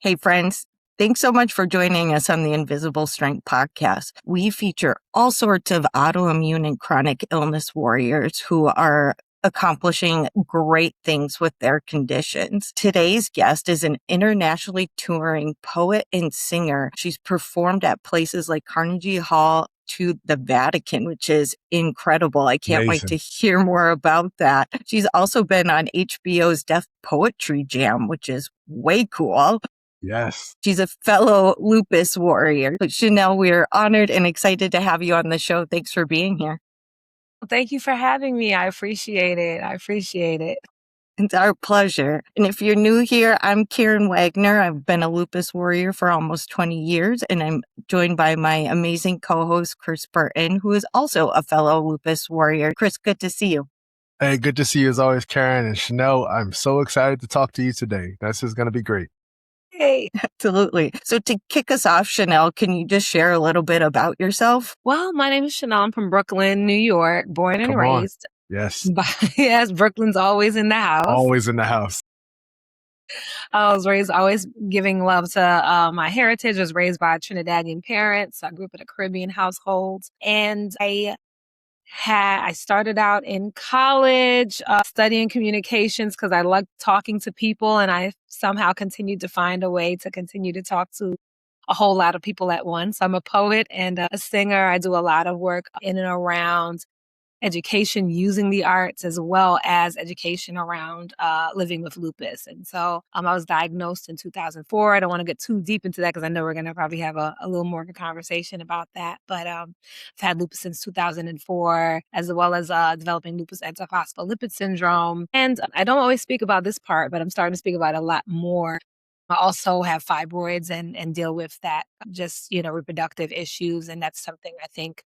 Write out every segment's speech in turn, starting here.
Hey, friends. Thanks so much for joining us on the Invisible Strength podcast. We feature all sorts of autoimmune and chronic illness warriors who are accomplishing great things with their conditions. Today's guest is an internationally touring poet and singer. She's performed at places like Carnegie Hall to the Vatican, which is incredible. I can't wait to hear more about that. She's also been on HBO's Deaf Poetry Jam, which is way cool. Yes. She's a fellow Lupus warrior. But Shanelle, we're honored and excited to have you on the show. Thanks for being here. Thank you for having me. I appreciate it. It's our pleasure. And if you're new here, I'm Karen Wagner. I've been a Lupus warrior for almost 20 years, and I'm joined by my amazing co-host, Chris Burton, who is also a fellow Lupus warrior. Chris, good to see you. Hey, good to see you as always, Karen. And Shanelle, I'm so excited to talk to you today. This is going to be great. Hey. Absolutely. So to kick us off, Shanelle, can you just share a little bit about yourself? Well, my name is Shanelle. I'm from Brooklyn, New York, born and raised. Yes. Yes, Brooklyn's always in the house. Always in the house. I was raised always giving love to my heritage. I was raised by Trinidadian parents. I grew up in a Caribbean household. And I started out in college studying communications because I loved talking to people, and I somehow continued to find a way to continue to talk to a whole lot of people at once. I'm a poet and a singer. I do a lot of work in and around education using the arts, as well as education around living with lupus. And so I was diagnosed in 2004. I don't want to get too deep into that because I know we're going to probably have a little more of a conversation about that. But I've had lupus since 2004, as well as developing lupus antiphospholipid syndrome. And I don't always speak about this part, but I'm starting to speak about it a lot more. I also have fibroids and deal with that, just, reproductive issues. And that's something I think,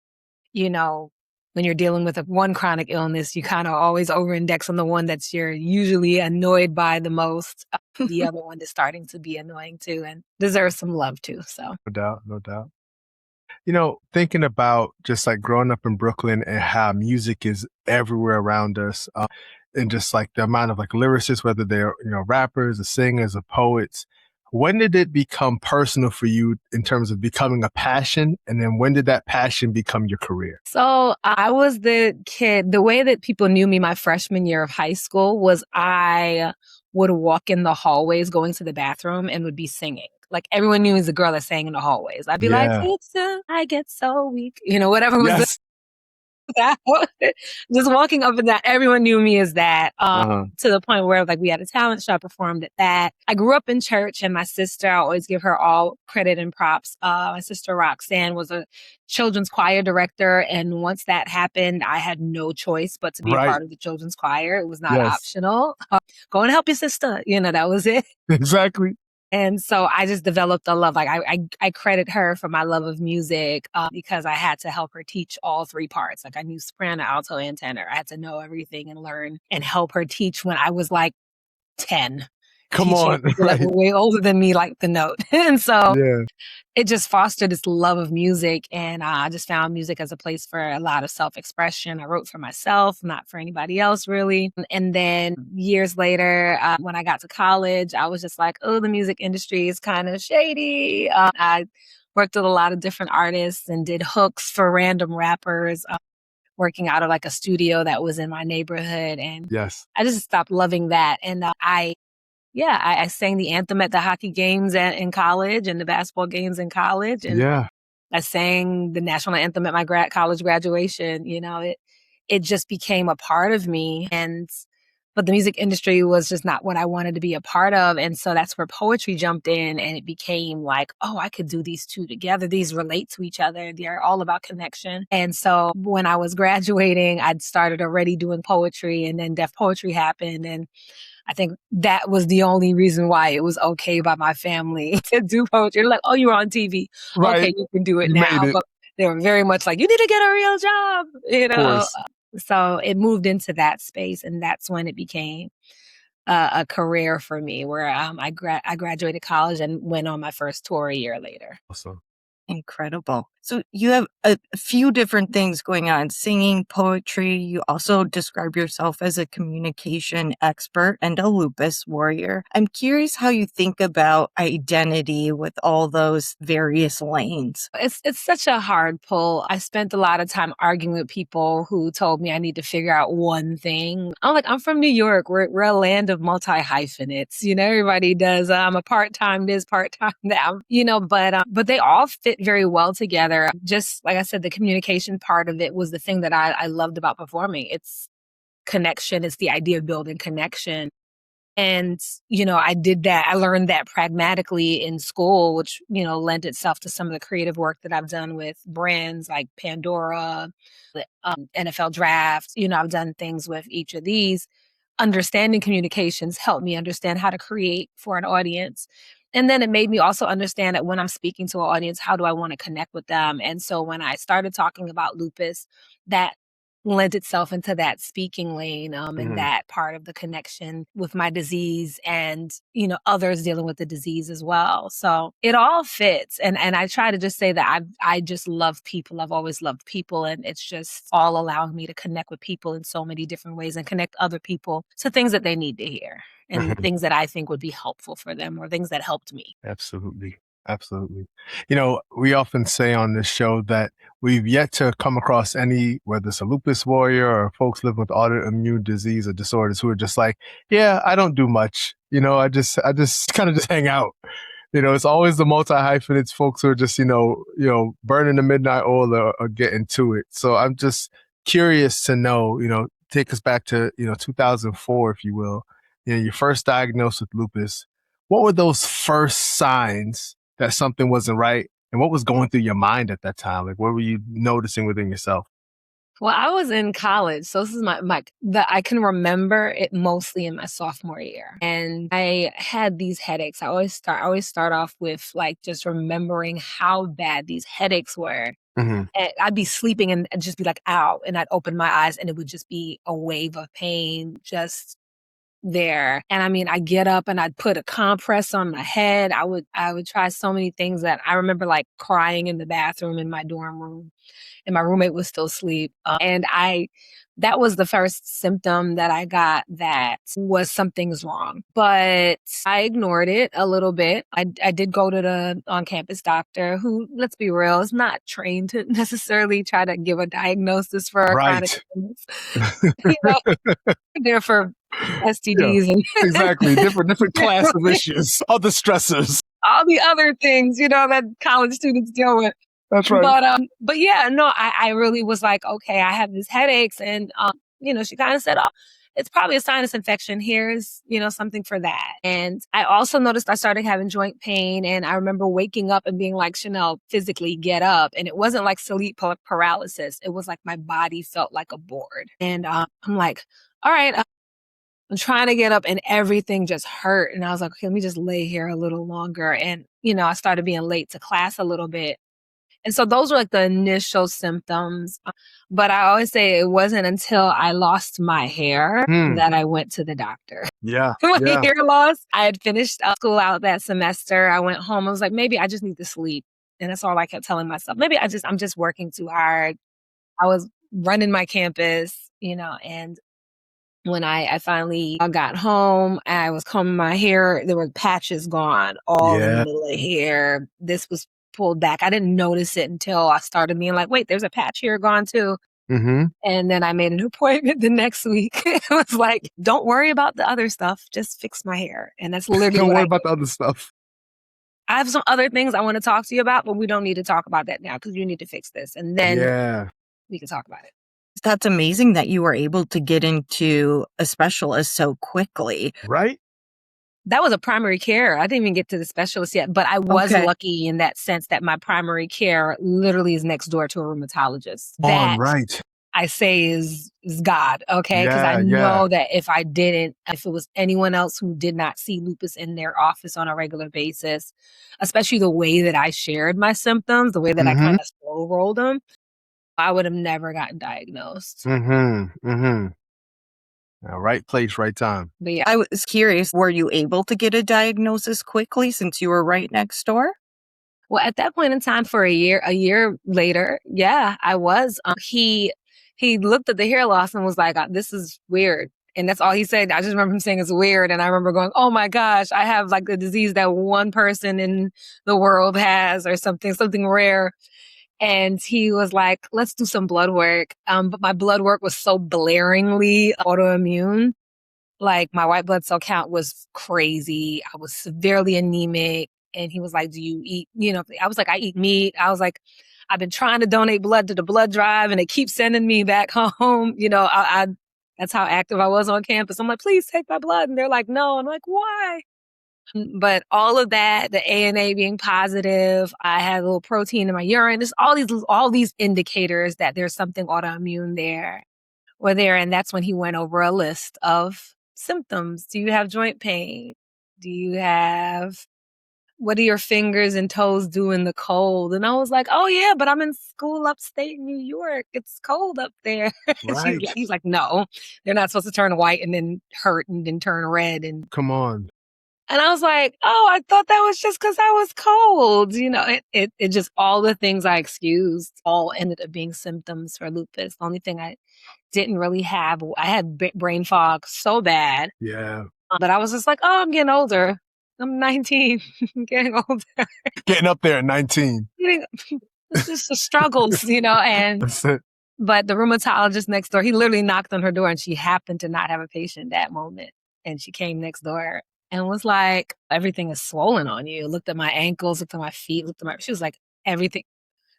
when you're dealing with one chronic illness, you kind of always over-index on the one that's you're usually annoyed by the most. The other one is starting to be annoying too and deserves some love too. So No doubt. Thinking about just like growing up in Brooklyn and how music is everywhere around us, and just like the amount of like lyricists, whether they're, rappers or singers or poets. When did it become personal for you in terms of becoming a passion? And then when did that passion become your career? So I was the kid, the way that people knew me my freshman year of high school was I would walk in the hallways going to the bathroom and would be singing. Like everyone knew me as the girl that sang in the hallways. I'd be like, I get so weak, whatever was that. Just walking up and down, everyone knew me as that, to the point where like we had a talent show, I performed at that. I grew up in church, and my sister, I always give her all credit and props. My sister Roxanne was a children's choir director, and once that happened, I had no choice but to be a part of the children's choir. It was not optional. Go and help your sister. That was it. Exactly. And so I just developed a love. Like I credit her for my love of music because I had to help her teach all three parts. Like I knew soprano, alto, and tenor. I had to know everything and learn and help her teach when I was like 10. Come on. Like way older than me, like the note. And so it just fostered this love of music. And I just found music as a place for a lot of self-expression. I wrote for myself, not for anybody else really. And then years later, when I got to college, I was just like, oh, the music industry is kind of shady. I worked with a lot of different artists and did hooks for random rappers. Working out of like a studio that was in my neighborhood. And I just stopped loving that. And I sang the anthem at the hockey games in college and the basketball games in college. And I sang the national anthem at my college graduation. It just became a part of me. But the music industry was just not what I wanted to be a part of. And so that's where poetry jumped in, and it became like, oh, I could do these two together. These relate to each other. They're all about connection. And so when I was graduating, I'd started already doing poetry, and then Deaf Poetry happened. And I think that was the only reason why it was okay by my family to do poetry. They're like, oh, you were on TV. Right. Okay, you can do it now. But they were very much like, you need to get a real job, So it moved into that space, and that's when it became a career for me, where I graduated college and went on my first tour a year later. Awesome. Incredible. So you have a few different things going on, singing, poetry. You also describe yourself as a communication expert and a lupus warrior. I'm curious how you think about identity with all those various lanes. It's such a hard pull. I spent a lot of time arguing with people who told me I need to figure out one thing. I'm like, I'm from New York. We're a land of multi-hyphenates. Everybody does. I'm a part-time this, part-time that. But they all fit very well together. Just like I said, the communication part of it was the thing that I loved about performing. It's connection. It's the idea of building connection. And, I did that. I learned that pragmatically in school, which, lent itself to some of the creative work that I've done with brands like Pandora, the NFL Draft. I've done things with each of these. Understanding communications helped me understand how to create for an audience. And then it made me also understand that when I'm speaking to an audience, how do I want to connect with them? And so when I started talking about lupus, that lent itself into that speaking lane and that part of the connection with my disease and, others dealing with the disease as well. So it all fits. And I try to just say that I just love people. I've always loved people. And it's just all allowing me to connect with people in so many different ways and connect other people to things that they need to hear and things that I think would be helpful for them or things that helped me. Absolutely. Absolutely. We often say on this show that we've yet to come across any, whether it's a lupus warrior or folks living with autoimmune disease or disorders who are just like, yeah, I don't do much. I just kind of just hang out. It's always the multi-hyphenates folks who are just, burning the midnight oil or getting to it. So I'm just curious to know, take us back to, 2004, if you will, your first diagnosed with lupus. What were those first signs that something wasn't right? And what was going through your mind at that time? Like, what were you noticing within yourself? Well, I was in college. So this is I can remember it mostly in my sophomore year. And I had these headaches. I always start off with like just remembering how bad these headaches were. And I'd be sleeping and just be like, ow. And I'd open my eyes and it would just be a wave of pain just there. And I get up and I'd put a compress on my head. I would try so many things that I remember like crying in the bathroom in my dorm room and my roommate was still asleep. That was the first symptom that I got that was something's wrong. But I ignored it a little bit. I did go to the on-campus doctor who, let's be real, is not trained to necessarily try to give a diagnosis for a chronic illness. There for STDs and exactly different class of issues, other stressors, all the other things, that college students deal with. That's right. But yeah, no, I really was like, okay, I have these headaches. And, she kind of said, oh, it's probably a sinus infection. Here's, something for that. And I also noticed I started having joint pain. And I remember waking up and being like, Shanelle, physically get up. And it wasn't like sleep paralysis. It was like my body felt like a board. And I'm like, all right, I'm trying to get up and everything just hurt. And I was like, okay, let me just lay here a little longer. And, I started being late to class a little bit. And so those were like the initial symptoms. But I always say it wasn't until I lost my hair that I went to the doctor. Yeah. My hair loss. I had finished school out that semester. I went home. I was like, maybe I just need to sleep. And that's all I kept telling myself. Maybe I'm just working too hard. I was running my campus, and when I finally got home, I was combing my hair. There were patches gone all in the middle of the hair. This was pulled back. I didn't notice it until I started being like, wait, there's a patch here gone too. And then I made an appointment the next week. It was like, don't worry about the other stuff. Just fix my hair. And that's literally don't worry about the other stuff. I have some other things I want to talk to you about, but we don't need to talk about that now because you need to fix this. And then we can talk about it. That's amazing that you were able to get into a specialist so quickly. Right? That was a primary care. I didn't even get to the specialist yet, but I was lucky in that sense that my primary care literally is next door to a rheumatologist. That I say is God, okay? Because I know that if it was anyone else who did not see lupus in their office on a regular basis, especially the way that I shared my symptoms, the way that I kind of slow rolled them, I would have never gotten diagnosed. Right place, right time. But yeah, I was curious, were you able to get a diagnosis quickly since you were right next door? Well, at that point in time, for a year later, yeah, I was. He looked at the hair loss and was like, "This is weird." And that's all he said. I just remember him saying it's weird. And I remember going, "Oh my gosh, I have like the disease that one person in the world has or something rare." And he was like, "Let's do some blood work." But my blood work was so blaringly autoimmune. Like my white blood cell count was crazy. I was severely anemic. And he was like, "Do you eat?" I was like, "I eat meat." I was like, "I've been trying to donate blood to the blood drive and they keep sending me back home." That's how active I was on campus. I'm like, "Please take my blood." And they're like, "No." I'm like, "Why?" But all of that, the ANA being positive, I had a little protein in my urine. There's all these indicators that there's something autoimmune there. And that's when he went over a list of symptoms. Do you have joint pain? What do your fingers and toes do in the cold? And I was like, "Oh yeah, but I'm in school upstate New York. It's cold up there." Right. He's like, "No, they're not supposed to turn white and then hurt and then turn red." Come on. And I was like, "Oh, I thought that was just because I was cold." It just, all the things I excused all ended up being symptoms for lupus. The only thing I didn't really have, I had brain fog so bad. Yeah. But I was just like, "Oh, I'm getting older. I'm 19, I'm getting older." Getting up there at 19. It's just the struggles, and That's it. but the rheumatologist next door, he literally knocked on her door and she happened to not have a patient that moment. And she came next door and was like, "Everything is swollen on you." Looked at my ankles, looked at my feet, she was like, "Everything."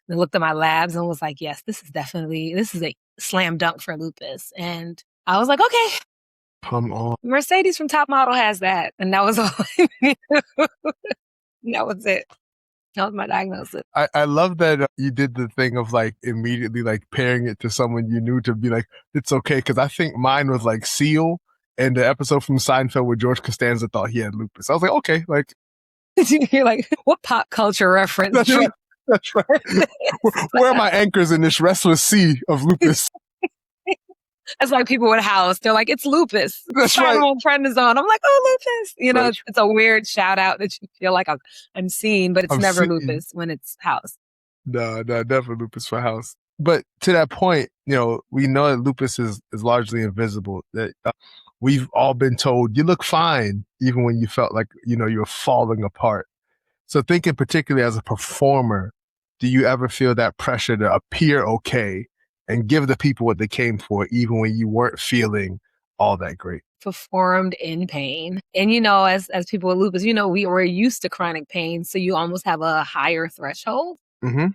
And looked at my labs and was like, "Yes, this is a slam dunk for lupus." And I was like, "Okay." Come on. Mercedes from Top Model has that. And that was all I knew. That was it. That was my diagnosis. I love that you did the thing of like immediately like pairing it to someone you knew to be like, it's okay. Cause I think mine was like Seal and the episode from Seinfeld where George Costanza thought he had lupus. I was like, okay, like. You're like, what pop culture reference? That's right. That's right. Where are my anchors in this restless sea of lupus? It's like people with house. They're like, "It's lupus." That's right. Prednisone. I'm like, "Oh, lupus." Right. It's a weird shout out that you feel like I'm seen, but it's never seen. lupus when it's house. No, never lupus for house. But to that point, we know that lupus is largely invisible. That we've all been told you look fine, even when you felt like, you were falling apart. So thinking particularly as a performer, do you ever feel that pressure to appear okay and give the people what they came for, even when you weren't feeling all that great? Performed in pain. And as people with lupus, we were used to chronic pain, so you almost have a higher threshold. Mm-hmm.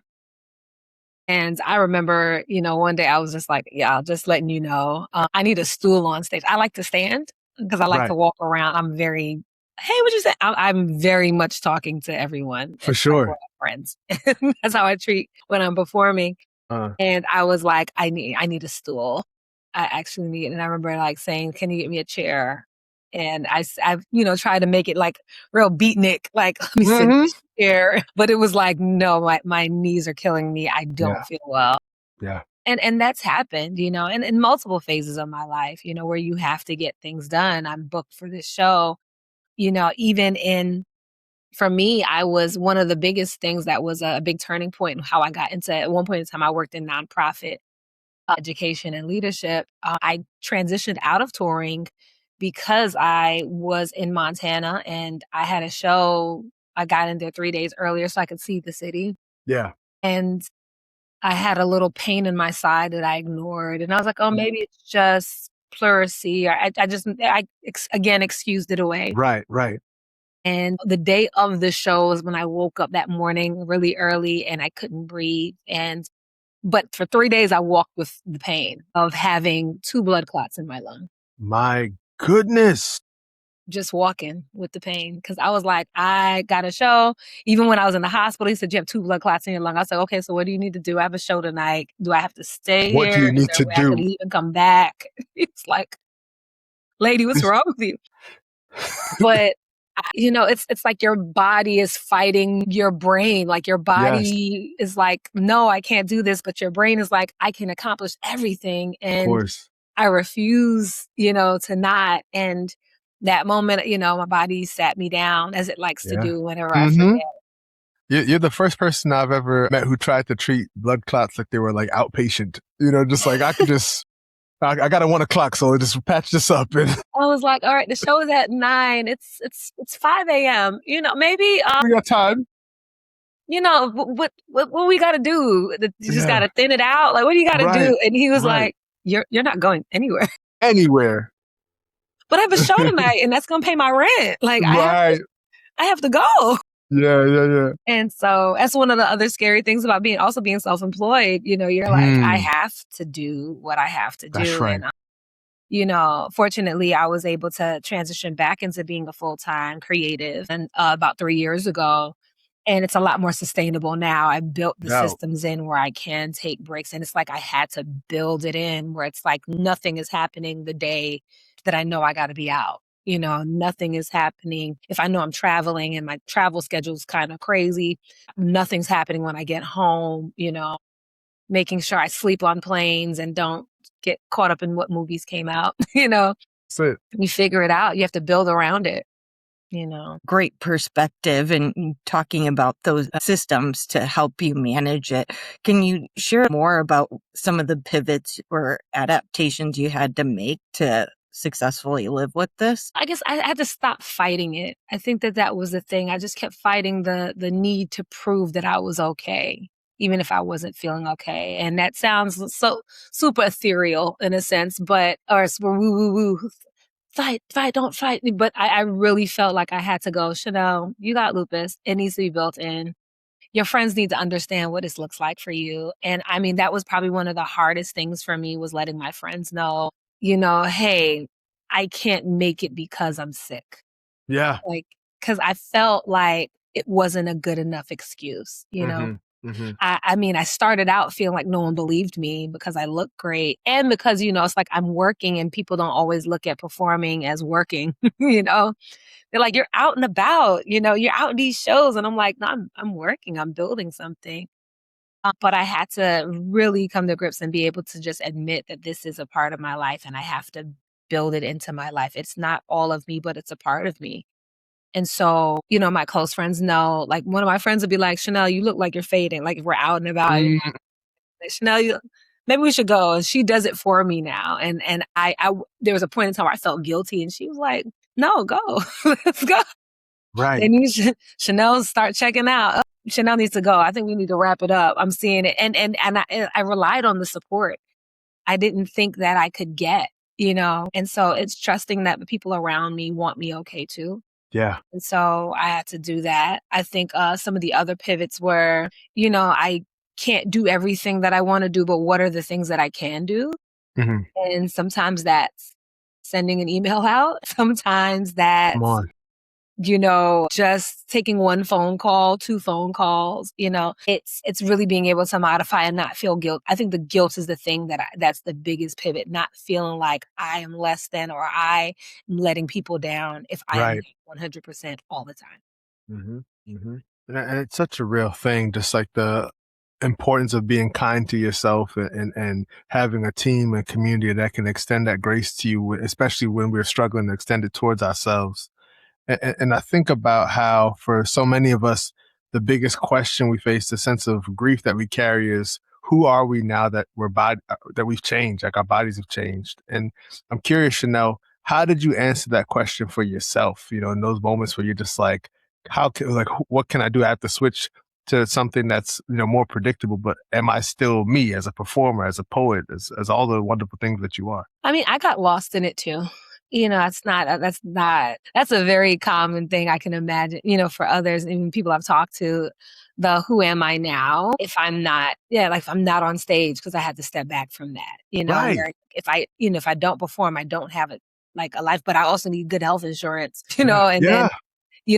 And I remember, one day I was just like, "Yeah, just letting you know, I need a stool on stage." I like to stand because I like to walk around. I'm very, "Hey, what you say?" I'm very much talking to everyone. For sure. Friends. That's how I treat when I'm performing. And I was like, I need a stool. I actually need, and I remember like saying, "Can you get me a chair?" And I've tried to make it like real beatnik, like, "Let me sit in this chair." But it was like, "No, my knees are killing me. I don't feel well." Yeah. And that's happened, and in multiple phases of my life, where you have to get things done. I'm booked for this show, for me, I was one of the biggest things that was a big turning point in how I got into, at one point in time, I worked in nonprofit education and leadership. I transitioned out of touring because I was in Montana and I had a show. I got in there 3 days earlier so I could see the city. Yeah. And I had a little pain in my side that I ignored. And I was like, "Oh, maybe it's just pleurisy." Or I again excused it away. Right. And the day of the show is when I woke up that morning really early and I couldn't breathe. But for 3 days, I walked with the pain of having 2 blood clots in my lung. My goodness. Just walking with the pain. Because I was like, I got a show. Even when I was in the hospital, he said, "You have 2 blood clots in your lung." I was like, "Okay, so what do you need to do? I have a show tonight. Do I have to stay here? What do you need to do? I can leave and come back?" It's like, "Lady, what's wrong with you?" But it's like your body is fighting your brain. Like your body is like, "No, I can't do this." But your brain is like, "I can accomplish everything." And of course. I refuse, to not. And that moment, my body sat me down as it likes to do whenever I forget. You're the first person I've ever met who tried to treat blood clots like they were like outpatient. Just like I could just, I got a 1 o'clock, so just patch this up. And I was like, all right, the show is at 9. It's 5 a.m. Maybe we got time. what we got to do? You just got Yeah. to thin it out. Like, what do you got to Right. do? And he was Right. like, you're not going anywhere. Anywhere. But I have a show tonight, and that's gonna pay my rent. Like, Right. I have to go. Yeah. And so that's one of the other scary things about being self-employed. You're like, I have to do what I have to That's do. right. And fortunately, I was able to transition back into being a full-time creative and about 3 years ago. And it's a lot more sustainable now. I built the systems in where I can take breaks. And it's like I had to build it in where it's like nothing is happening the day that I know I got to be out. Nothing is happening. If I know I'm traveling and my travel schedule is kind of crazy, nothing's happening when I get home, making sure I sleep on planes and don't get caught up in what movies came out, That's it. You figure it out. You have to build around it. Great perspective and talking about those systems to help you manage it. Can you share more about some of the pivots or adaptations you had to make to successfully live with this? I guess I had to stop fighting it. I think that was the thing. I just kept fighting the need to prove that I was okay, even if I wasn't feeling okay. And that sounds so super ethereal in a sense, or woo. Fight, don't fight. But I really felt like I had to go, Shanelle, you got lupus. It needs to be built in. Your friends need to understand what this looks like for you. And I mean, that was probably one of the hardest things for me was letting my friends know, hey, I can't make it because I'm sick. Yeah. Like, because I felt like it wasn't a good enough excuse, I mean, I started out feeling like no one believed me because I look great. And because, it's like I'm working and people don't always look at performing as working, They're like, you're out and about, you're out in these shows. And I'm like, no, I'm working, I'm building something. But I had to really come to grips and be able to just admit that this is a part of my life and I have to build it into my life. It's not all of me, but it's a part of me. And so, my close friends know, like one of my friends would be like, Shanelle, you look like you're fading. Like if we're out and about, like, Shanelle, maybe we should go. And she does it for me now. And I there was a point in time where I felt guilty and she was like, no, go, let's go. Right. And Shanelle start checking out. Oh, Shanelle needs to go. I think we need to wrap it up. I'm seeing it. And I relied on the support. I didn't think that I could get, and so it's trusting that the people around me want me okay too. Yeah. And so I had to do that. I think some of the other pivots were, I can't do everything that I want to do, but what are the things that I can do? Mm-hmm. And sometimes that's sending an email out. Sometimes that's, Come on. just taking one phone call, 2 phone calls, it's really being able to modify and not feel guilt. I think the guilt is the thing that's the biggest pivot, not feeling like I am less than or I am letting people down if I am 100% all the time. Mm-hmm. Mm-hmm. And it's such a real thing, just like the importance of being kind to yourself and having a team and community that can extend that grace to you, especially when we're struggling to extend it towards ourselves. And I think about how for so many of us, the biggest question we face, the sense of grief that we carry is, who are we now that that we've changed, like our bodies have changed? And I'm curious, Shanelle, how did you answer that question for yourself? In those moments where you're just like, what can I do? I have to switch to something that's, more predictable, but am I still me as a performer, as a poet, as all the wonderful things that you are? I mean, I got lost in it too. That's a very common thing I can imagine, for others, even people I've talked to, the who am I now if I'm not, if I'm not on stage, because I had to step back from that, Right. where if I don't perform, I don't have a life, but I also need good health insurance, and then,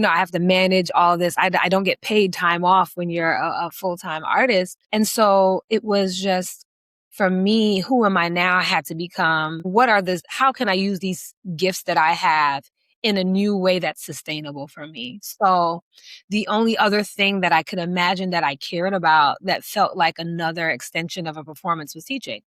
I have to manage all this. I don't get paid time off when you're a full-time artist. And so it was just, for me, who am I now? I had to become, how can I use these gifts that I have in a new way that's sustainable for me? So the only other thing that I could imagine that I cared about that felt like another extension of a performance was teaching.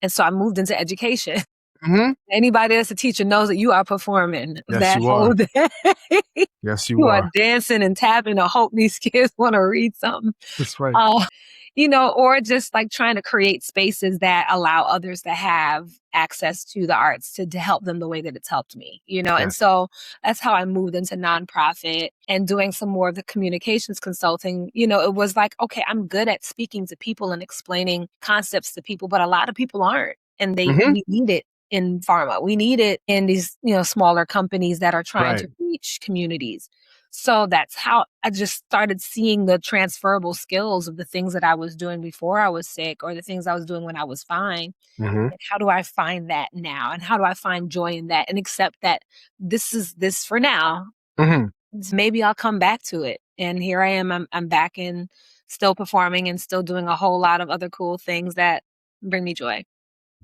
And so I moved into education. Mm-hmm. Anybody that's a teacher knows that you are performing Yes, that you whole are. day. Yes, you You are are. dancing and tapping to hope these kids want to read something. That's right. Or just like trying to create spaces that allow others to have access to the arts to help them the way that it's helped me, And Yes. so that's how I moved into nonprofit and doing some more of the communications consulting. It was like, okay, I'm good at speaking to people and explaining concepts to people, but a lot of people aren't. And Mm-hmm. we need it in pharma. We need it in these, smaller companies that are trying Right. to reach communities. So that's how I just started seeing the transferable skills of the things that I was doing before I was sick or the things I was doing when I was fine. Mm-hmm. And how do I find that now? And how do I find joy in that and accept that this is this for now? Mm-hmm. Maybe I'll come back to it. And here I am. I'm back in still performing and still doing a whole lot of other cool things that bring me joy.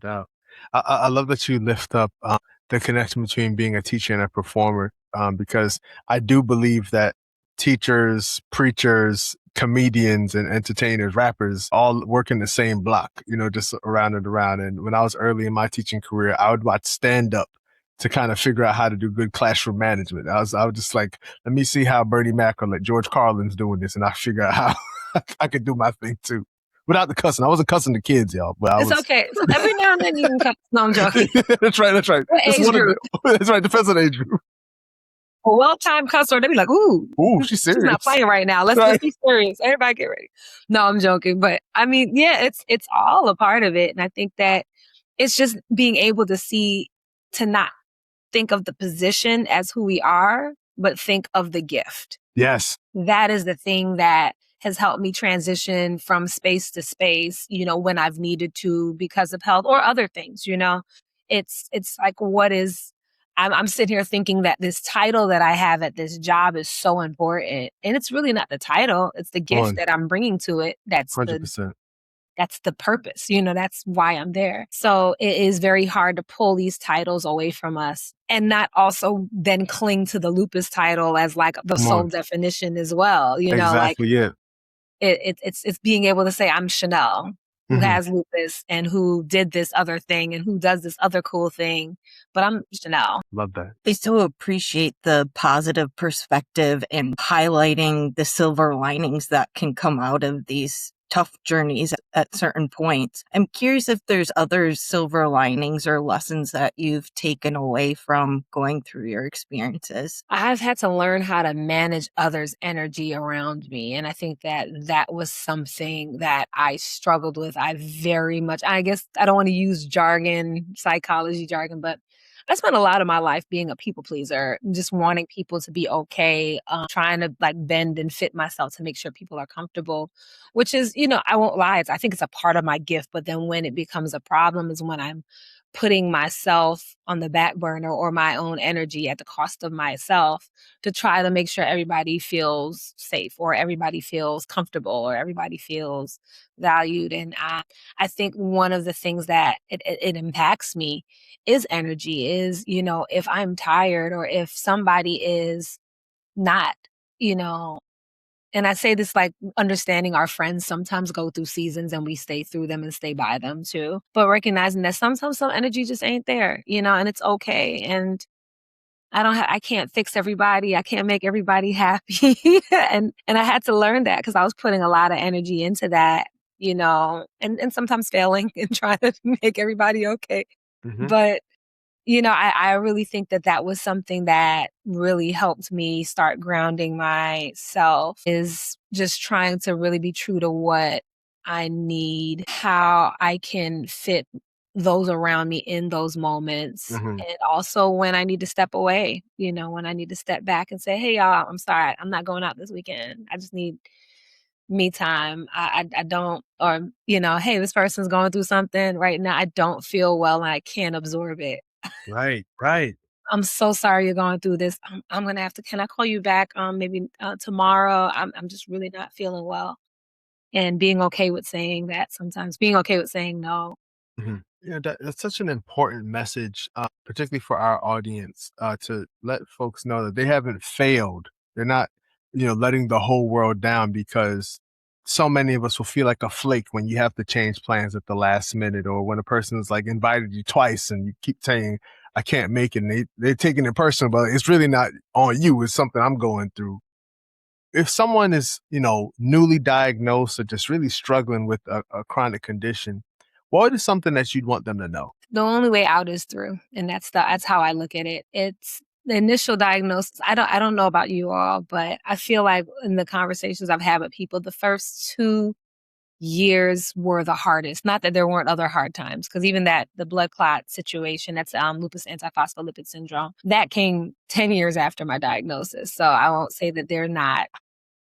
Doubt. I love that you lift up the connection between being a teacher and a performer, because I do believe that teachers, preachers, comedians, and entertainers, rappers all work in the same block, just around and around. And when I was early in my teaching career, I would watch stand up to kind of figure out how to do good classroom management. I was just like, let me see how Bernie Mac or like George Carlin's doing this, and I figure out how I could do my thing too. Without the cussing. I wasn't cussing the kids, y'all, but I It's was. okay. Every now and then you can cuss. No, I'm joking. That's right. What It's age one of group? that's right. Depends on the age group. A well-timed customer, they be like, ooh, Ooh, she's she's not serious. playing right now. Let's Right. be serious. Everybody get ready. No, I'm joking. But I mean, yeah, it's all a part of it. And I think that it's just being able to see, to not think of the position as who we are, but think of the gift. Yes. That is the thing that has helped me transition from space to space, when I've needed to because of health or other things, It's like I'm sitting here thinking that this title that I have at this job is so important. And it's really not the title, it's the gift that I'm bringing to it. 100%. That's the purpose. That's why I'm there. So it is very hard to pull these titles away from us and not also then cling to the lupus title as like the Come sole on. definition as well. Like Exactly it. it's being able to say I'm Shanelle, who Mm-hmm. has lupus and who did this other thing and who does this other cool thing, but I'm Shanelle. Love that. I so appreciate the positive perspective and highlighting the silver linings that can come out of these tough journeys at certain points. I'm curious if there's other silver linings or lessons that you've taken away from going through your experiences. I've had to learn how to manage others' energy around me. And I think that was something that I struggled with. I guess I don't want to use psychology jargon, but I spent a lot of my life being a people pleaser, just wanting people to be okay, trying to like bend and fit myself to make sure people are comfortable, which is, I won't lie. I think it's a part of my gift. But then when it becomes a problem is when I'm putting myself on the back burner or my own energy at the cost of myself to try to make sure everybody feels safe or everybody feels comfortable or everybody feels valued. And I think one of the things that it impacts me is energy, is, if I'm tired or if somebody is not, you know, and I say this like understanding our friends sometimes go through seasons and we stay through them and stay by them too. But recognizing that sometimes some energy just ain't there, and it's okay. And I can't fix everybody. I can't make everybody happy. and I had to learn that because I was putting a lot of energy into that, and sometimes failing and trying to make everybody okay. Mm-hmm. But I really think that was something that really helped me start grounding myself, is just trying to really be true to what I need, how I can fit those around me in those moments. Mm-hmm. And also when I need to step away, when I need to step back and say, hey, y'all, I'm sorry, I'm not going out this weekend. I just need me time. I don't, or, hey, this person's going through something right now. I don't feel well and I can't absorb it. Right. I'm so sorry you're going through this. I'm gonna have to. Can I call you back? Maybe tomorrow. I'm just really not feeling well, and being okay with saying that. Sometimes being okay with saying no. Mm-hmm. That's such an important message, particularly for our audience, to let folks know that they haven't failed. They're not, letting the whole world down because so many of us will feel like a flake when you have to change plans at the last minute, or when a person is like invited you twice and you keep saying, I can't make it. And they're taking it personal, but it's really not on you. It's something I'm going through. If someone is, newly diagnosed or just really struggling with a chronic condition, what is something that you'd want them to know? The only way out is through. And that's how I look at it. It's the initial diagnosis. I don't know about you all, but I feel like in the conversations I've had with people, the first 2 years were the hardest. Not that there weren't other hard times, because even the blood clot situation, that's lupus antiphospholipid syndrome, that came 10 years after my diagnosis. So I won't say that they're not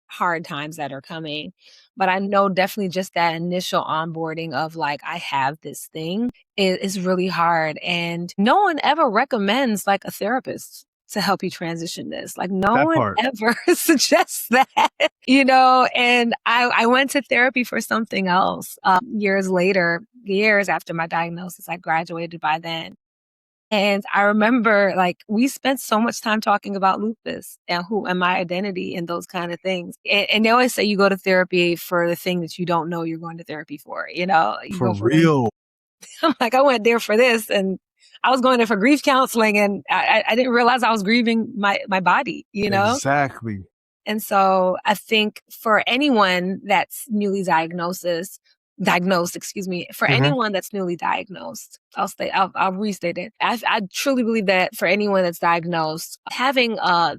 hard times that are coming, but I know definitely just that initial onboarding of like, I have this thing is really hard. And no one ever recommends like a therapist to help you transition this. Like no That one part. ever suggests that, and I went to therapy for something else. Years after my diagnosis, I graduated by then. And I remember like we spent so much time talking about lupus and who and my identity and those kind of things. And they always say you go to therapy for the thing that you don't know you're going to therapy for, you For go for it. real. I'm like, I went there for this, and I was going there for grief counseling, and I didn't realize I was grieving my body, Exactly. And so I think for anyone that's newly diagnosed, for anyone that's newly diagnosed, I'll restate it. I truly believe that for anyone that's diagnosed, having a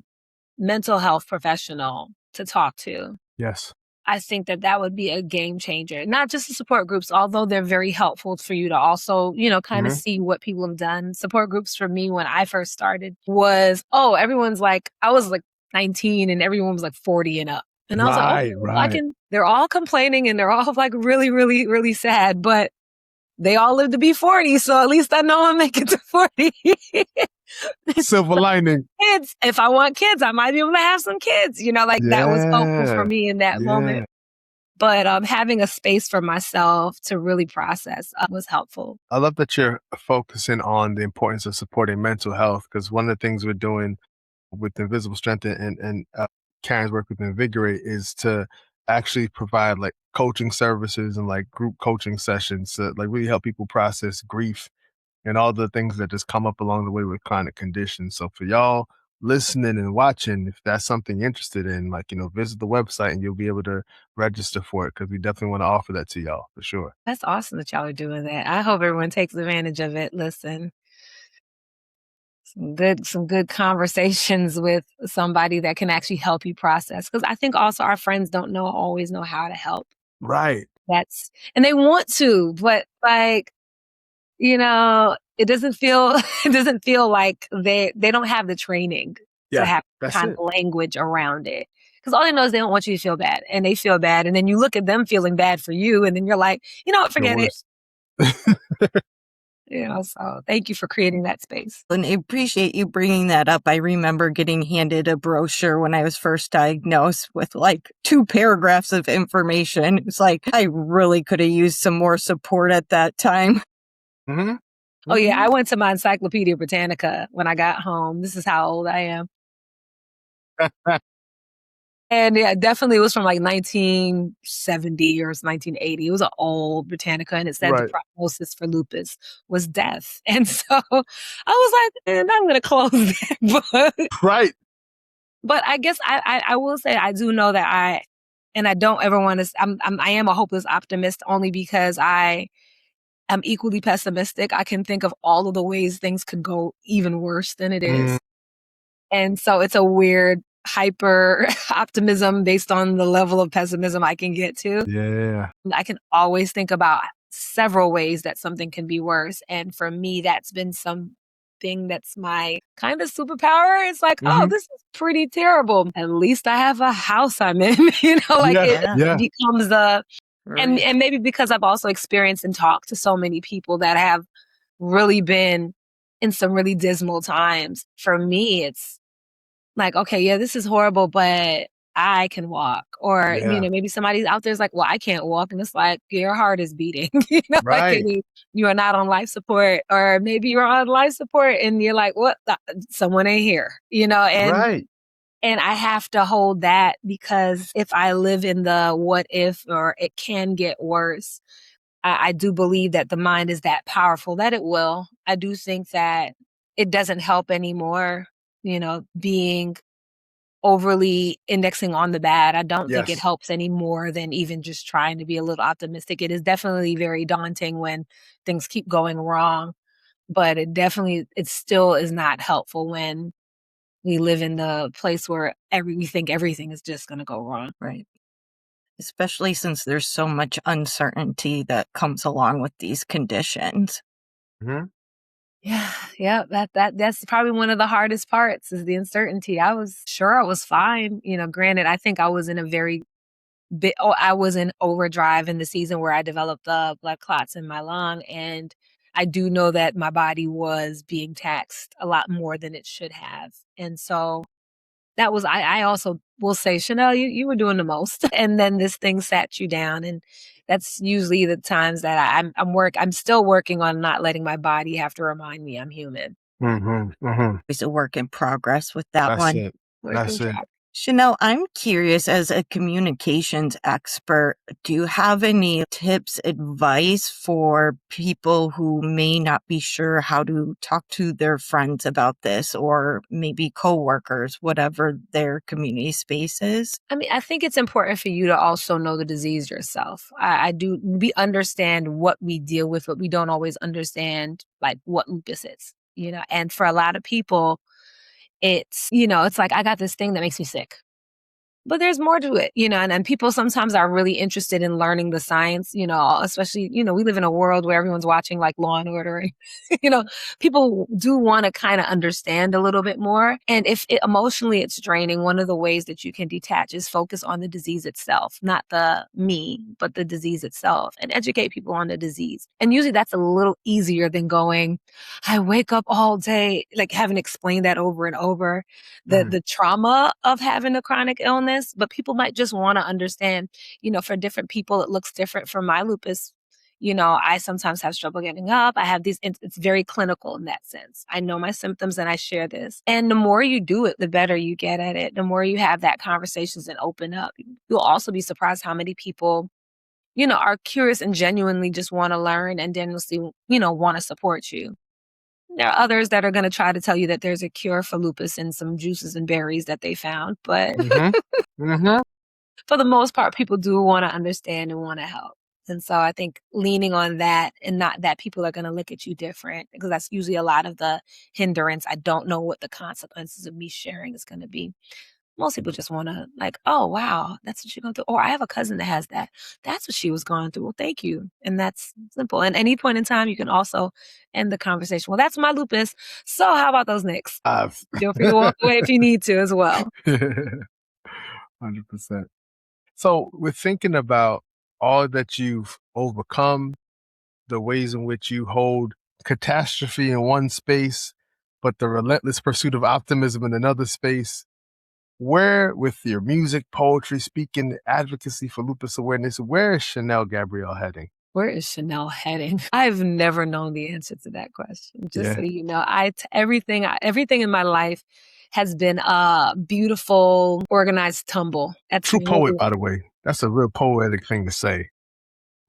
mental health professional to talk to, Yes. I think that would be a game changer. Not just the support groups, although they're very helpful for you to also, kind of see what people have done. Support groups for me when I first started was, everyone's like, I was like 19 and everyone was like 40 and up. And I was like, okay, Right. they're all complaining and they're all like really, really, really sad, but they all live to be 40. So at least I know I'm making to 40. Silver lining. Kids, if I want kids, I might be able to have some kids, that was helpful for me in that moment. But having a space for myself to really process was helpful. I love that you're focusing on the importance of supporting mental health, because one of the things we're doing with Invisible Strength and Karen's work with Invigorate is to actually provide like coaching services and like group coaching sessions to like really help people process grief and all the things that just come up along the way with chronic conditions. So for y'all listening and watching, if that's something you're interested in, visit the website and you'll be able to register for it, because we definitely want to offer that to y'all for sure. That's awesome that y'all are doing that. I hope everyone takes advantage of it. Listen, some good conversations with somebody that can actually help you process. Because I think also our friends don't always know how to help. Right. And they want to, but like, it doesn't feel like they don't have the training to have kind of language around it. Because all they know is they don't want you to feel bad, and they feel bad, and then you look at them feeling bad for you, and then you're like, forget it. So thank you for creating that space. And I appreciate you bringing that up. I remember getting handed a brochure when I was first diagnosed with like 2 paragraphs of information. It was like, I really could have used some more support at that time. Mm-hmm. Oh yeah, I went to my Encyclopedia Britannica when I got home. This is how old I am. And yeah, definitely it was from like 1970 or 1980. It was an old Britannica, and it said the prognosis for lupus was death. And so I was like, man, I'm going to close that book. Right. But I guess I will say I do know that I don't ever want to, I am a hopeless optimist only because I'm equally pessimistic. I can think of all of the ways things could go even worse than it is. And so it's a weird hyper optimism based on the level of pessimism I can get to. Yeah. I can always think about several ways that something can be worse. And for me, that's been something that's my kind of superpower. It's like, oh, this is pretty terrible. At least I have a house I'm in, it becomes the... And maybe because I've also experienced and talked to so many people that have really been in some really dismal times. For me, it's like, okay, yeah, this is horrible, but I can walk. Or, maybe somebody out there's like, well, I can't walk. And it's like, your heart is beating, Right. Like you are not on life support. Or maybe you're on life support and you're like, what? Someone ain't here, and right. And I have to hold that, because if I live in the what if, or it can get worse, I do believe that the mind is that powerful that it will. I do think that it doesn't help anymore, being overly indexing on the bad. I don't think it Yes. helps any more than even just trying to be a little optimistic. It is definitely very daunting when things keep going wrong, but it still is not helpful when we live in the place where we think everything is just going to go wrong. Right. Especially since there's so much uncertainty that comes along with these conditions. Mm-hmm. Yeah. That's probably one of the hardest parts, is the uncertainty. I was sure I was fine. Granted, I think I was in I was in overdrive in the season where I developed the blood clots in my lung. And I do know that my body was being taxed a lot more than it should have. And so that was, I also will say, Shanelle, you were doing the most. And then this thing sat you down. And that's usually the times that I'm still working on not letting my body have to remind me I'm human. Mm-hmm. Mm-hmm. It's a work in progress with that That's one. it. That's it. Shanelle, I'm curious, as a communications expert, do you have any tips, advice for people who may not be sure how to talk to their friends about this, or maybe coworkers, whatever their community space is? I mean, I think it's important for you to also know the disease yourself. We understand what we deal with, but we don't always understand like what lupus is, and for a lot of people, it's like, I got this thing that makes me sick. But there's more to it, and people sometimes are really interested in learning the science, especially, we live in a world where everyone's watching like Law and Order. And, people do want to kind of understand a little bit more. And if emotionally it's draining, one of the ways that you can detach is focus on the disease itself, not the me, but the disease itself, and educate people on the disease. And usually that's a little easier than going, I wake up all day, like having explained that over and over, the trauma of having a chronic illness. But people might just want to understand, for different people, it looks different. For my lupus, I sometimes have trouble getting up. I have it's very clinical in that sense. I know my symptoms and I share this. And the more you do it, the better you get at it. The more you have that conversations and open up. You'll also be surprised how many people, are curious and genuinely just want to learn, and genuinely, want to support you. There are others that are going to try to tell you that there's a cure for lupus in some juices and berries that they found. But for the most part, people do want to understand and want to help. And so I think leaning on that, and not that people are going to look at you different, because that's usually a lot of the hindrance. I don't know what the consequences of me sharing is going to be. Most people just want to like, oh, wow, that's what you're going through. Or I have a cousin that has that. That's what she was going through. Well, thank you. And that's simple. And any point in time, you can also end the conversation. Well, that's my lupus. So how about those nicks? Feel free to walk away if you need to as well. 100%. So we're thinking about all that you've overcome, the ways in which you hold catastrophe in one space, but the relentless pursuit of optimism in another space. Where, with your music, poetry, speaking, advocacy for lupus awareness, where is Shanelle Gabriel heading? Where is Shanelle heading? I've never known the answer to that question. Just so you know, everything in my life has been a beautiful, organized tumble. That's true poet, by the way. That's a real poetic thing to say.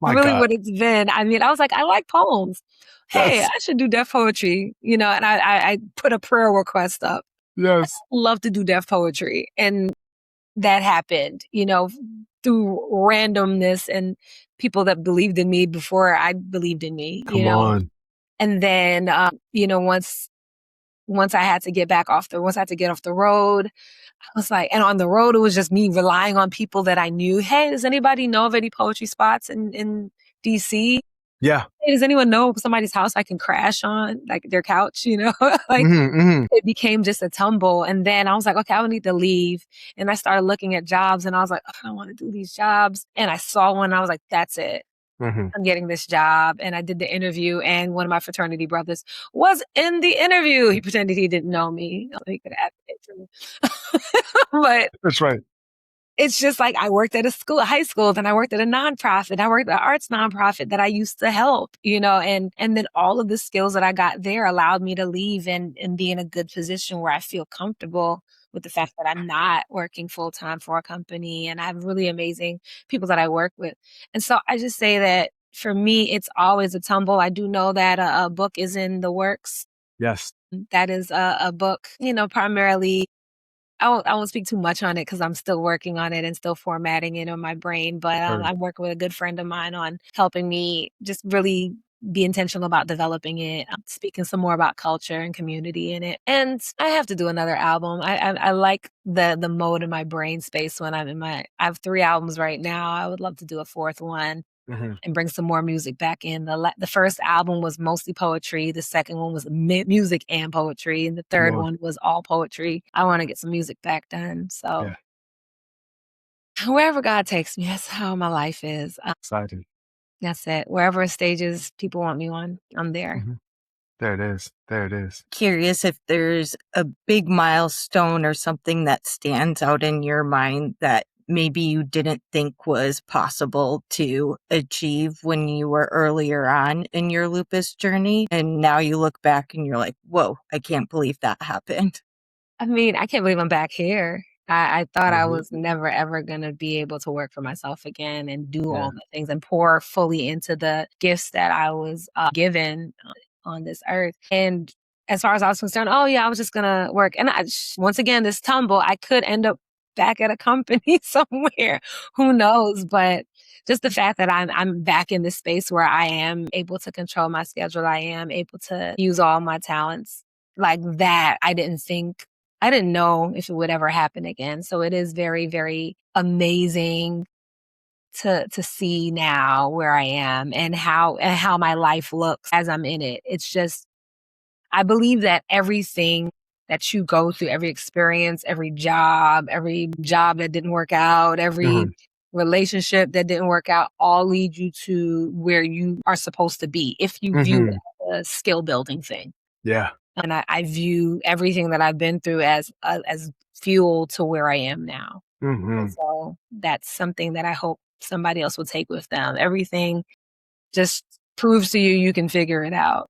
My really God. what it's been. I mean, I was like, I like poems. Hey, Yes. I should do deaf poetry, and I put a prayer request up. Yes. I love to do deaf poetry. And that happened, through randomness and people that believed in me before I believed in me, Come on. And then, once I had to get off the road, I was like, and on the road, it was just me relying on people that I knew. Hey, does anybody know of any poetry spots in DC? Yeah. Hey, does anyone know somebody's house I can crash on, like their couch, like it became just a tumble. And then I was like, okay, I would need to leave. And I started looking at jobs and I was like, I don't want to do these jobs. And I saw one and I was like, that's it. I'm getting this job. And I did the interview, and one of my fraternity brothers was in the interview. He pretended he didn't know me. He could advocate for me. But that's right. it's just like I worked at a high school, then I worked at a nonprofit. I worked at an arts nonprofit that I used to help, and then all of the skills that I got there allowed me to leave and be in a good position where I feel comfortable with the fact that I'm not working full time for a company, and I have really amazing people that I work with. And so I just say that for me, it's always a tumble. I do know that a book is in the works. Yes. That is a book, primarily. I won't speak too much on it because I'm still working on it and still formatting it on my brain. But Sure. I'm working with a good friend of mine on helping me just really be intentional about developing it, speaking some more about culture and community in it. And I have to do another album. I like the mode in my brain space when I have 3 albums right now. I would love to do a 4th one. Mm-hmm. And bring some more music back in. The first album was mostly poetry. The second one was music and poetry. And the third one was all poetry. I want to get some music back done. So wherever God takes me, that's how my life is. Excited. That's it. Wherever stages people want me on, I'm there. Mm-hmm. There it is. There it is. Curious if there's a big milestone or something that stands out in your mind that maybe you didn't think was possible to achieve when you were earlier on in your lupus journey. And now you look back and you're like, whoa, I can't believe that happened. I mean, I can't believe I'm back here. I thought I was never, ever going to be able to work for myself again and do all the things and pour fully into the gifts that I was given on this earth. And as far as I was concerned, I was just going to work. And once again, this tumble, I could end up back at a company somewhere. Who knows? But just the fact that I'm back in this space where I am able to control my schedule, I am able to use all my talents like that. I didn't know if it would ever happen again. So it is very, very amazing to see now where I am and how my life looks as I'm in it. It's just, I believe that everything that you go through, every experience, every job that didn't work out, every relationship that didn't work out, all lead you to where you are supposed to be if you view it as a skill building thing. Yeah. And I view everything that I've been through as fuel to where I am now. And so that's something that I hope somebody else will take with them. Everything just proves to you can figure it out.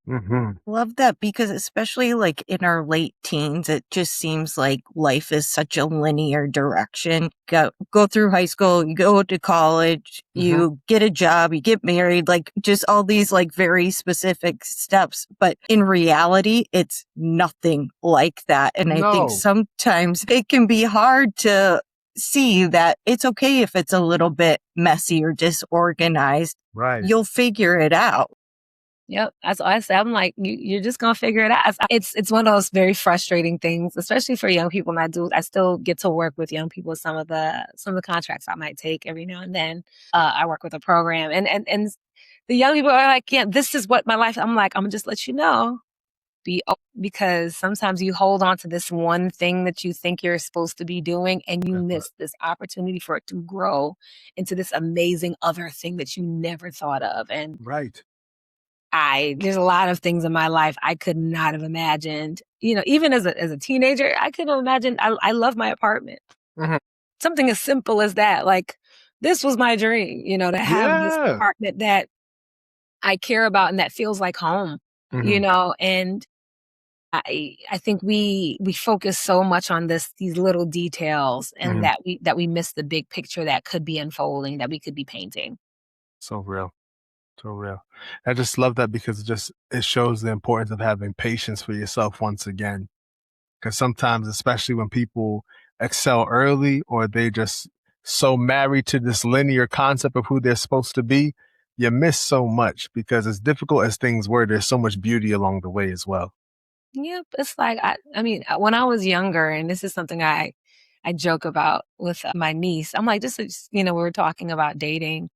Love that, because especially like in our late teens, it just seems like life is such a linear direction. Go through high school, you go to college, you get a job, you get married, like just all these like very specific steps. But in reality, it's nothing like that. And I think sometimes it can be hard to see that it's okay if it's a little bit messy or disorganized. Right. You'll figure it out. Yep. That's what I said. I'm like, you're just going to figure it out. It's one of those very frustrating things, especially for young people. And I still get to work with young people. Some of the contracts I might take every now and then. I work with a program and the young people are like, yeah, this is what my life. I'm like, I'm gonna just let you know. Because sometimes you hold on to this one thing that you think you're supposed to be doing and you miss this opportunity for it to grow into this amazing other thing that you never thought of. And there's a lot of things in my life I could not have imagined. Even as a teenager, I couldn't imagine. I love my apartment. Something as simple as that. Like, this was my dream, to have this apartment that I care about and that feels like home, and I think we focus so much on these little details and that we miss the big picture that could be unfolding, that we could be painting. So real. So real. I just love that because it shows the importance of having patience for yourself once again. Because sometimes, especially when people excel early or they just so married to this linear concept of who they're supposed to be, you miss so much because as difficult as things were, there's so much beauty along the way as well. Yep. It's like, I mean, when I was younger, and this is something I joke about with my niece, I'm like, this is, we were talking about dating.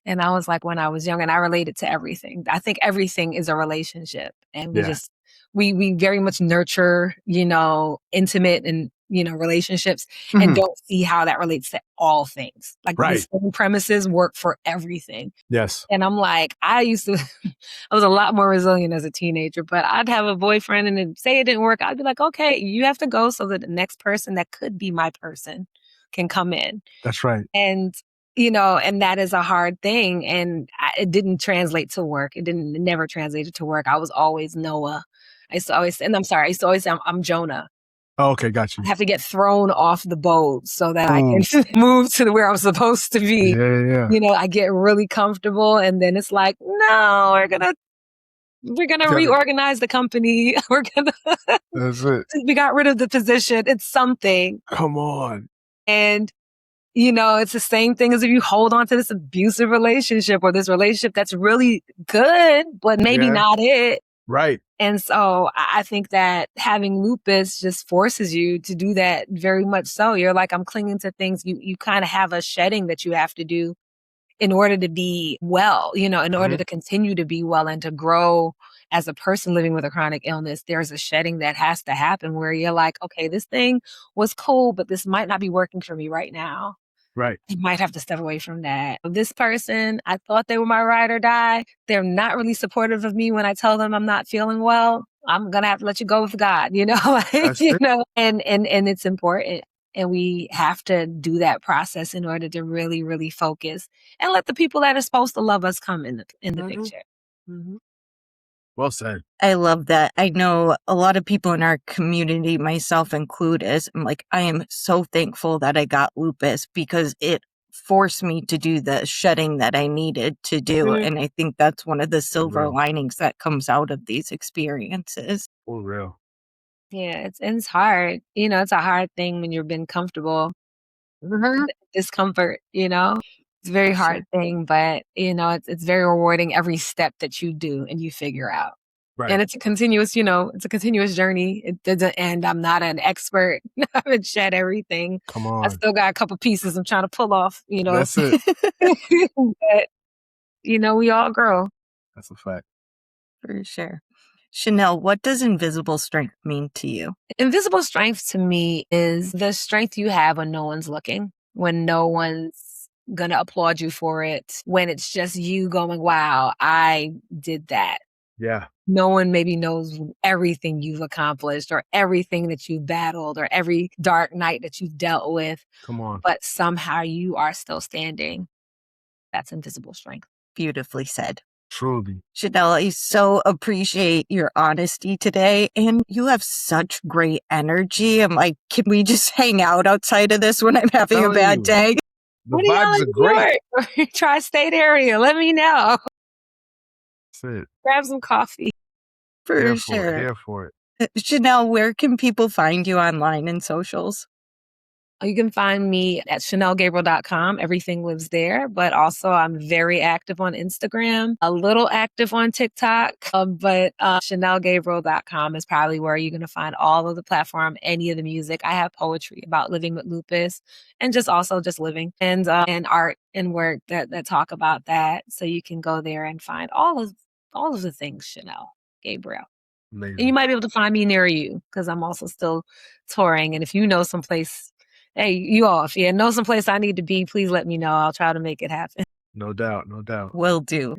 And I was like, when I was young, and I related to everything. I think everything is a relationship. And we very much nurture, intimate and, relationships and don't see how that relates to all things. Like the same premises work for everything. Yes. And I'm like, I was a lot more resilient as a teenager, but I'd have a boyfriend and say it didn't work. I'd be like, okay, you have to go so that the next person that could be my person can come in. That's right. And, and that is a hard thing. And it didn't translate to work. It never translated to work. I was always Noah. I used to always say, I'm Jonah. Oh, okay, got I you. have to get thrown off the boat so that I can move to where I'm supposed to be. Yeah. I get really comfortable, and then it's like, no, we're gonna reorganize the company. That's it. We got rid of the position. It's something. Come on. And it's the same thing as if you hold on to this abusive relationship or this relationship that's really good, but maybe not it. Right. And so I think that having lupus just forces you to do that very much so. You're like, I'm clinging to things. You kind of have a shedding that you have to do in order to be well, in order to continue to be well and to grow as a person living with a chronic illness. There's a shedding that has to happen where you're like, okay, this thing was cool, but this might not be working for me right now. Right. I might have to step away from that. This person, I thought they were my ride or die. They're not really supportive of me when I tell them I'm not feeling well. I'm going to have to let you go with God, and it's important. And we have to do that process in order to really, really focus and let the people that are supposed to love us come in the picture. Mm-hmm. Well said. I love that. I know a lot of people in our community, myself included, I am so thankful that I got lupus because it forced me to do the shedding that I needed to do. And I think that's one of the silver linings that comes out of these experiences. For real. Yeah, it's hard. It's a hard thing when you've been comfortable. Discomfort, it's a very hard thing, but it's very rewarding every step that you do and you figure out. Right. And it's a continuous, journey. It doesn't end. I'm not an expert. I haven't shed everything. Come on. I still got a couple pieces I'm trying to pull off, That's it. But, we all grow. That's a fact. For sure. Shanelle, what does invisible strength mean to you? Invisible strength to me is the strength you have when no one's looking, when no one's going to applaud you for it, when it's just you going, wow, I did that. Yeah. No one maybe knows everything you've accomplished or everything that you've battled or every dark night that you've dealt with. Come on. But somehow you are still standing. That's invisible strength. Beautifully said. Truly. Shanelle, I so appreciate your honesty today, and you have such great energy. I'm like, can we just hang out outside of this when I'm having a bad day? The vibes are great. Tri-state area, let me know. That's it. Grab some coffee. For sure. Here for it. Shanelle, where can people find you online and socials? You can find me at ShanelleGabriel.com. Everything lives there. But also, I'm very active on Instagram, a little active on TikTok. But ShanelleGabriel.com is probably where you're going to find all of the platform, any of the music. I have poetry about living with lupus and just living and art and work that talk about that. So you can go there and find all of the things, Shanelle Gabriel. Amazing. And you might be able to find me near you because I'm also still touring. And if you know someplace, hey, you all, if you know someplace I need to be, please let me know. I'll try to make it happen. No doubt. No doubt. Will do.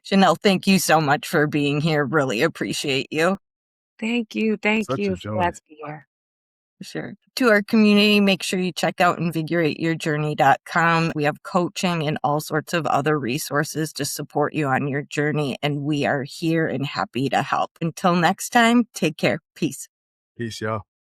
Shanelle, thank you so much for being here. Really appreciate you. Thank you. Thank you. Glad to be here. Sure. To our community, make sure you check out invigorateyourjourney.com. We have coaching and all sorts of other resources to support you on your journey, and we are here and happy to help. Until next time, take care. Peace. Peace, y'all.